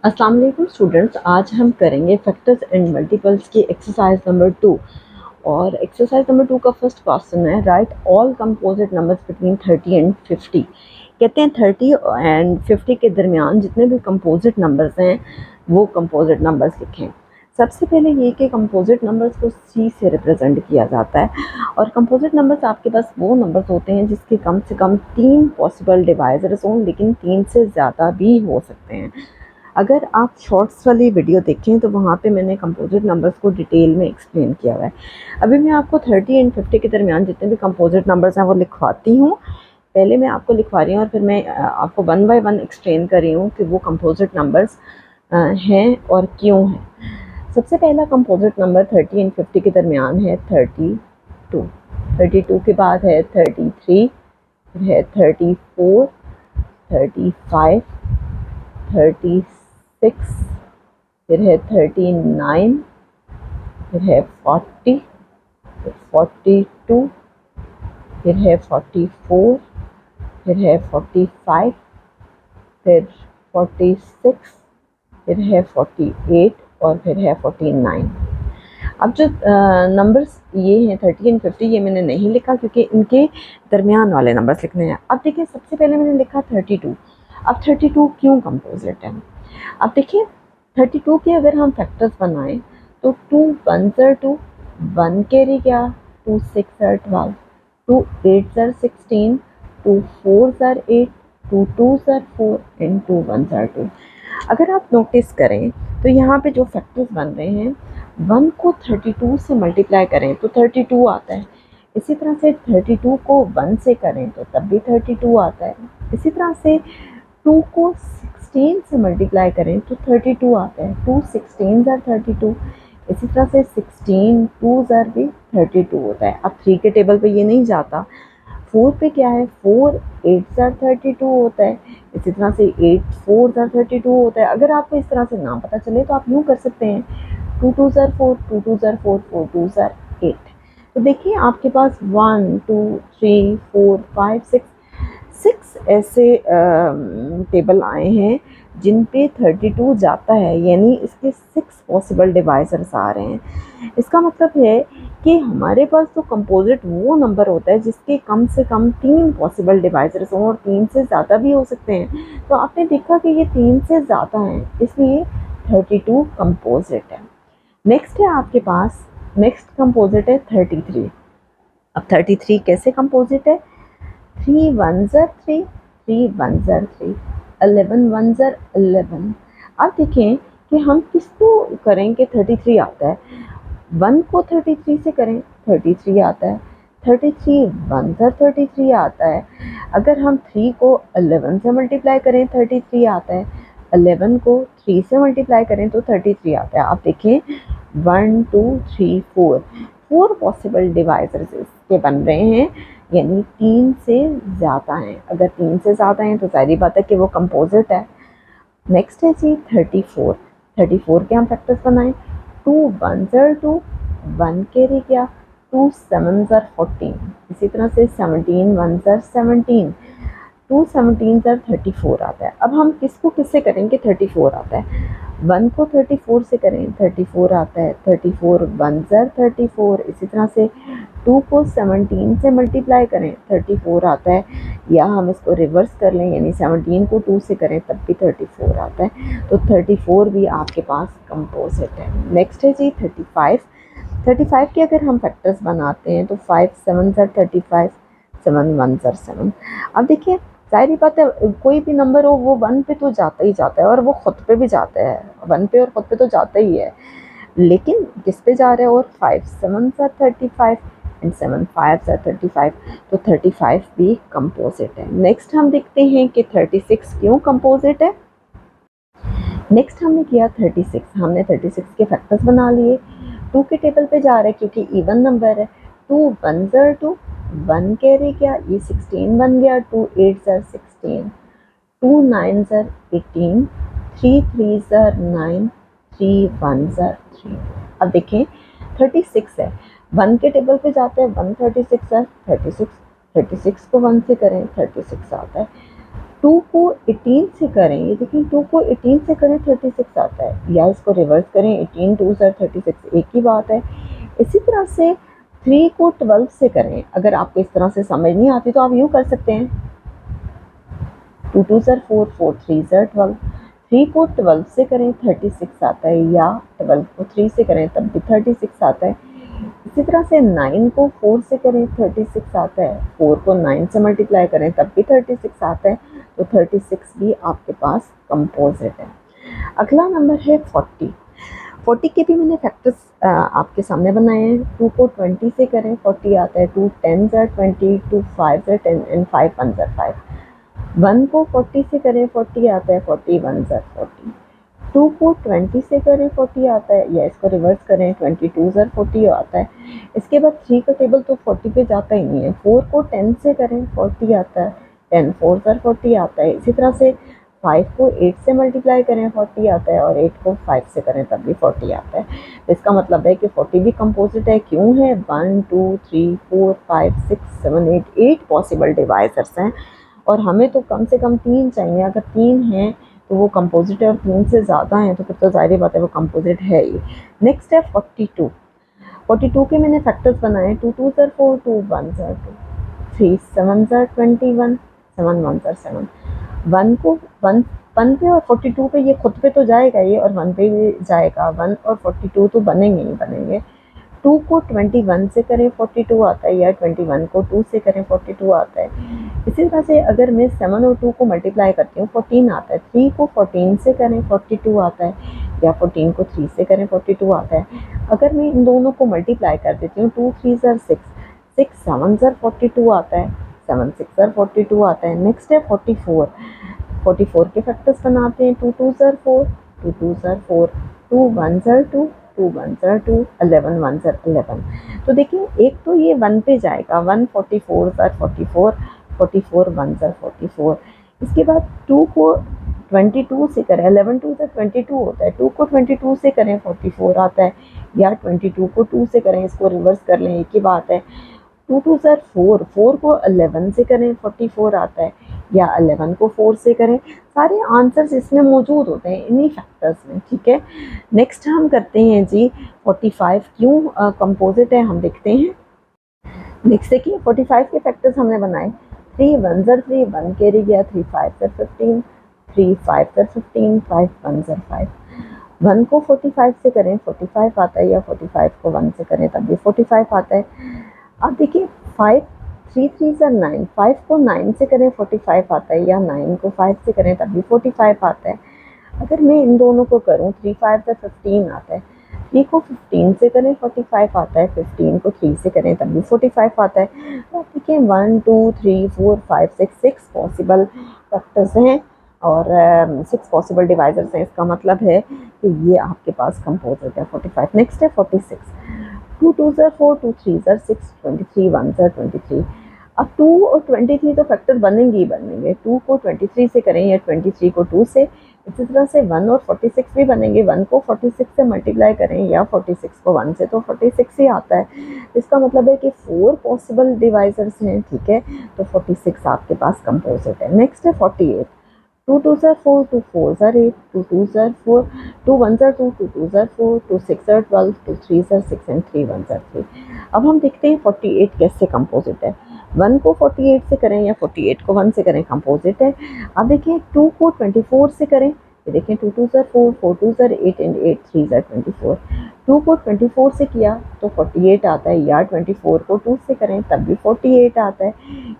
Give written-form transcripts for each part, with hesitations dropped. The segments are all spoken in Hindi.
अस्सलाम वालेकुम स्टूडेंट्स, आज हम करेंगे फैक्टर्स एंड मल्टीपल्स की एक्सरसाइज नंबर 2। और एक्सरसाइज नंबर 2 का फर्स्ट क्वेश्चन है, right all composite numbers between 30 and 50। कहते हैं 30 एंड 50 के दरमियान जितने भी कंपोजिट नंबर्स हैं वो कंपोजिट नंबर्स लिखें। सबसे पहले ये कि कंपोजिट नंबर्स को सी से रिप्रेजेंट किया जाता है, और कंपोजिट नंबर्स आपके पास वो नंबर्स होते हैं जिसके कम से कम 3 पॉसिबल डिवाइजर्स हों, लेकिन 3 से ज़्यादा भी हो सकते हैं। अगर आप शॉर्ट्स वाली वीडियो देखें तो वहाँ पे मैंने कंपोजिट नंबर्स को डिटेल में एक्सप्लेन किया हुआ है। अभी मैं आपको 30 एंड 50 के दरमियान जितने भी कंपोजिट नंबर्स हैं वो लिखवाती हूँ। पहले मैं आपको लिखवा रही हूँ और फिर मैं आपको वन बाय वन एक्सप्लेन कर रही हूँ कि वो कंपोजिट नंबर्स हैं और क्यों हैं। सबसे पहला कंपोजिट नंबर 30 एंड 50 के दरमियान है 32। 32 के बाद है 33, फिर है 34, 35, 36, फिर है 39, फिर है 40, फिर 42, फिर है 44, फिर है 45, फिर 46, फिर है 48 और फिर है 49। अब जो नंबर्स ये हैं 30 एंड 50, ये मैंने नहीं लिखा क्योंकि इनके दरमियान वाले नंबर्स लिखने हैं। अब देखिए, सबसे पहले मैंने लिखा 32। अब 32 क्यों कंपोजिट है? अब देखिए 32 के अगर हम फैक्टर्स बनाएं तो 2 1 ज़र 2, 1 कैरी क्या, 2 6 ज़र 12, 2 8 ज़र 16, 2 4 ज़र 8, 2 2 ज़र 4 एंड 2 1 ज़र 2। अगर आप नोटिस करें तो यहाँ पे जो फैक्टर्स बन रहे हैं 1 को 32 से मल्टीप्लाई करें तो 32 आता है। इसी तरह से 32 को 1 से करें तो तब भी 32 आता है। इसी तरह से 2 को 16 से मल्टीप्लाई करें तो 32 आता है। 2 16 ज़र 32। इसी तरह से 16 2 ज़र भी 32 होता है। अब 3 के टेबल पे ये नहीं जाता। 4 पे क्या है, 4 8 ज़र 32 होता है। इसी तरह से 8 4 ज़र 32 होता है। अगर आपको इस तरह से ना पता चले तो आप यूँ कर सकते हैं, 2 2 ज़र 4, 2 2 ज़र 4, 4 2 ज़र 8। तो देखिए आपके पास 1 2 3 4 5 6 ऐसे टेबल आए हैं जिन पे 32 जाता है, यानी इसके 6 पॉसिबल डिवाइजर्स आ रहे हैं। इसका मतलब है कि हमारे पास तो कंपोजिट वो नंबर होता है जिसके कम से कम 3 पॉसिबल डिवाइजर्स हों, और 3 से ज़्यादा भी हो सकते हैं। तो आपने देखा कि ये 3 से ज़्यादा हैं, इसलिए 32 कंपोजिट है। नेक्स्ट है आपके पास, नेक्स्ट कंपोजिट है 33। अब 33 कैसे कंपोजिट है? 3 1 ज़र 3, 3 1 ज़र 3, 11 1 ज़र 11। अब देखें कि हम किसको करें कि 33 आता है। 1 को 33 से करें 33 आता है। 33 1 ज़र 33 आता है। अगर हम 3 को 11 से मल्टीप्लाई करें 33 आता है। 11 को 3 से मल्टीप्लाई करें तो 33 आता है। आप देखें 1 2 3 4 पॉसिबल डिवाइजर्स इसके बन रहे हैं, यानी 3 से ज़्यादा हैं। अगर 3 से ज़्यादा हैं तो सारी बात है कि वो कंपोजिट है। नेक्स्ट है जी 34। 34 के हम फैक्टर्स बनाएं। 2 1 ज़र 2, 1 कैरी क्या, 2 7 ज़र 14। इसी तरह से 17 1 ज़र 17, 2 17 ज़र 34 आता है। अब हम किसको किससे करेंगे? 34 आता है। 1 को 34 से करें 34 आता है। 34 1 ज़र 34। इसी तरह से 2 को 17 से मल्टीप्लाई करें 34 आता है, या हम इसको रिवर्स कर लें, यानी 17 को 2 से करें तब भी 34 आता है। तो 34 भी आपके पास कंपोजिट है। नेक्स्ट है जी 35। 35 के अगर हम फैक्टर्स बनाते हैं तो 5 7 ज़र 35, 7 1 ज़र 7। अब देखिए जाहिर बात है, कोई भी नंबर हो वो 1 पे तो जाता ही जाता है, और वो खुद पे भी जाता है। 1 पे और खुद पे तो जाता ही है, लेकिन किस पे जा रहा है? और 5 7 ज़र 35 एंड 7 5 ज़र 35। तो 35 भी कंपोजिट है। नेक्स्ट हम देखते हैं कि 36 क्यों कंपोजिट है। नेक्स्ट हमने किया 36। हमने 36 के फैक्टर्स बना लिए। 2 के टेबल पे जा रहे हैं क्योंकि इवन नंबर है। 2 1 ज़र 2, 1 कैरी क्या, ये 16 बन गया। 2 8 ज़र 16, 2 9 ज़र 18, 3 3 ज़र 9, 3 1 ज़र 3। अब देखें 36 है, 1 के टेबल पे जाते हैं 1 36 है। 36 को 1 से करें 36 आता है। 2 को 18 से करें, ये देखिए 2 को 18 से करें 36 आता है, या इसको रिवर्स करें 18 2 सर 36, एक ही बात है। इसी तरह से 3 को 12 से करें, अगर आपको इस तरह से समझ नहीं आती तो आप यूँ कर सकते हैं 2 2 सर 4 4 3 सर 12, 3 को 12 से करें 36 आता है, या 12 को 3 से करें तब भी 36 आता है। इसी तरह से 9 को 4 से करें 36 आता है, 4 को 9 से मल्टीप्लाई करें तब भी 36 आता है, तो 36 भी आपके पास कंपोजिट है। अगला नंबर है 40। 40 के भी मैंने फैक्टर्स आपके सामने बनाए हैं। 2 को 20 से करें 40 आता है, 2 10 are 20, 2 5 are 10 एंड 5 1 are 5। 1 को 40 से करें 40 आता है, 40 1 are 40। 2 को 20 से करें 40 आता है, या इसको रिवर्स करें 22 are 40 आता है। इसके बाद 3 का टेबल तो 40 पे जाता ही नहीं है। 4 को 10 से करें 40 आता है, 10 4 are 40 आता है। इसी तरह से 5 को 8 से मल्टीप्लाई करें 40 आता है, और 8 को 5 से करें तब भी 40 आता है। इसका मतलब है कि 40 भी कंपोजिट है। क्यों है? 1 2 3 4 5 6 7 8 पॉसिबल डिवाइजर्स हैं, और हमें तो कम से कम 3 चाहिए। अगर 3 हैं तो वो कंपोजिट है, और 3 से ज़्यादा हैं तो फिर तो ज़ाहिर बात है वो कंपोजिट है ही। नेक्स्ट है 42। 42 के मैंने फैक्टर्स बनाए, 2 2 are 4, 2 1 are 2, 3 7 are 21, 7 1 are 7। 1 को 1 पे और 42 पे, ये खुद पे तो जाएगा ये, और 1 पे भी जाएगा। 1 और 42 तो बनेंगे ही बनेंगे। 2 को 21 से करें 42 आता है, या 21 को 2 से करें 42 आता है। इसी तरह से अगर मैं 7 और 2 को मल्टीप्लाई करती हूँ 14 आता है। 3 को 14 से करें 42 आता है, या 14 को 3 से करें 42 आता है। अगर मैं इन दोनों को मल्टीप्लाई कर देती हूँ 2 3 are 6, 6 7 are 42 आता है, 7 6 are 42 आता है। नेक्स्ट है 44। 44 के फैक्टर्स बनाते हैं, 2 2 are 4, 2 2 are 4, 2 1 are 2, 2 1 are 2, 11 1 are 11। तो देखिए एक तो ये 1 पे जाएगा, 1 44 are 44, 44 1 are 44। इसके बाद 2 को 22 से करें, 11 2 से 22 होता है, 2 को 22 से करें 44 आता है, या 22 को 2 से करें, इसको रिवर्स कर लें, एक ही बात है। 2 2 are 4, 4 को 11 से करें 44 आता है, या 11 को 4 से करें। सारे आंसर्स इसमें मौजूद होते हैं इन्हीं फैक्टर्स में, ठीक है। नेक्स्ट हम करते हैं जी 45 क्यों कंपोजिट है, हम देखते हैं। नेक्स्ट देखिए 45 के फैक्टर्स हमने बनाए। 3 1 are 3, 1 कैरी गया, 3 5 are 15, 3 5 are 15, 5 1 are 5। 1 को 45 से करें 45 आता है, या 45 को 1 से करें तब भी 45 आता है। अब देखिए 5 3 3 are 9, 5 को 9 से करें 45 आता है, या 9 को 5 से करें तब भी 45 आता है। अगर मैं इन दोनों को करूं 3 5 से 15 आता है, 3 को 15 से करें 45 आता है, 15 को 3 से करें तब भी 45 आता है। तो देखिए 1 2 3 4 5 6 पॉसिबल फैक्टर्स हैं, और 6 पॉसिबल डिवाइजर्स हैं। इसका मतलब है कि ये आपके पास कंपोजिट है 45। नेक्स्ट है 46। 2 2 are 4, 2 3 are 6, 23 1 are 23। अब 2 और 23 तो फैक्टर बनेंगे ही बनेंगे। 2 को 23 से करें, या 23 को 2 से। इसी तरह से 1 और 46 भी बनेंगे। 1 को 46 से मल्टीप्लाई करें, या 46 को 1 से, तो 46 ही आता है। इसका मतलब है कि 4 पॉसिबल डिवाइजर्स हैं, ठीक है। तो 46 आपके पास कंपोजिट है। नेक्स्ट है 48। 2 2 are 4, 2 4 are 8, 2 2 are 4, 2 1 are 2, 2 2 are 4, 2 6 are 12, 2 3 are 6 and 3 1 are 3। अब हम देखते हैं 48 कैसे कंपोजिट है। 1 को 48 से करें, या 48 को 1 से करें, कंपोजिट है। अब देखिए 2 को 24 से करें, ये देखें 2 2 are 4, 4 2 are 8 एंड 8 3 are 24। 2 को 24 से किया तो 48 आता है, या 24 को 2 से करें तब भी 48 आता है।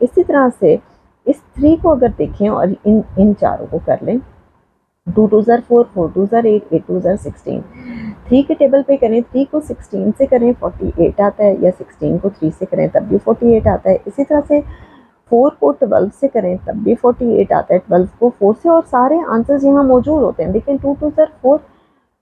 इसी तरह से इस 3 को अगर देखें और इन चारों को कर लें, 2 2 are 4, 4 2 are 8, 8 2 are 16। 3 के टेबल पे करें, 3 को 16 से करें 48 आता है, या 16 को 3 से करें तब भी 48 आता है। इसी तरह से 4 को 12 से करें तब भी 48 आता है, 12 को 4 से, और सारे आंसर्स यहाँ मौजूद होते हैं। देखें 2 2 are 4,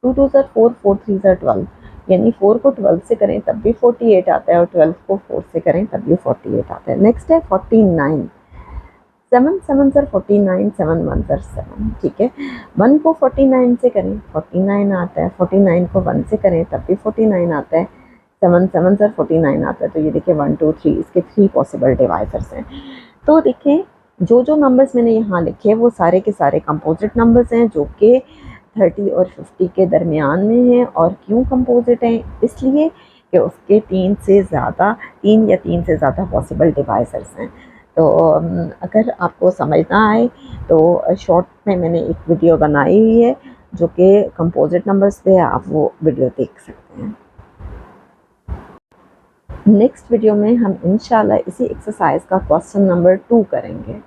2 2 are 4, 4 3 are 12, यानी 4 को 12 से करें तब भी 48 आता है, और 12 को 4 से करें तब भी 48 आता है। नेक्स्ट है 49। 7 7 are 49, 7 1 are 7, ठीक है। 1 को 49 से करें 49 आता है, 49 को 1 से करें तब भी 49 आता है, 7 7 are 49 आता है। तो ये देखिए 1 2 3 इसके 3 पॉसिबल डिवाइजर्स हैं। तो देखिए जो जो नंबर्स मैंने यहाँ लिखे वो सारे के सारे कंपोजिट नंबर्स हैं जो कि 30 और 50 के दरमियान में हैं। और क्यों कंपोजिट हैं? इसलिए कि उसके तीन या तीन से ज़्यादा पॉसिबल डिवाइजर्स हैं। तो अगर आपको समझ ना आए तो शॉर्ट में मैंने एक वीडियो बनाई हुई है जो कि कंपोजिट नंबर्स पे, आप वो वीडियो देख सकते हैं। नेक्स्ट वीडियो में हम इंशाल्लाह इसी एक्सरसाइज का क्वेश्चन नंबर 2 करेंगे।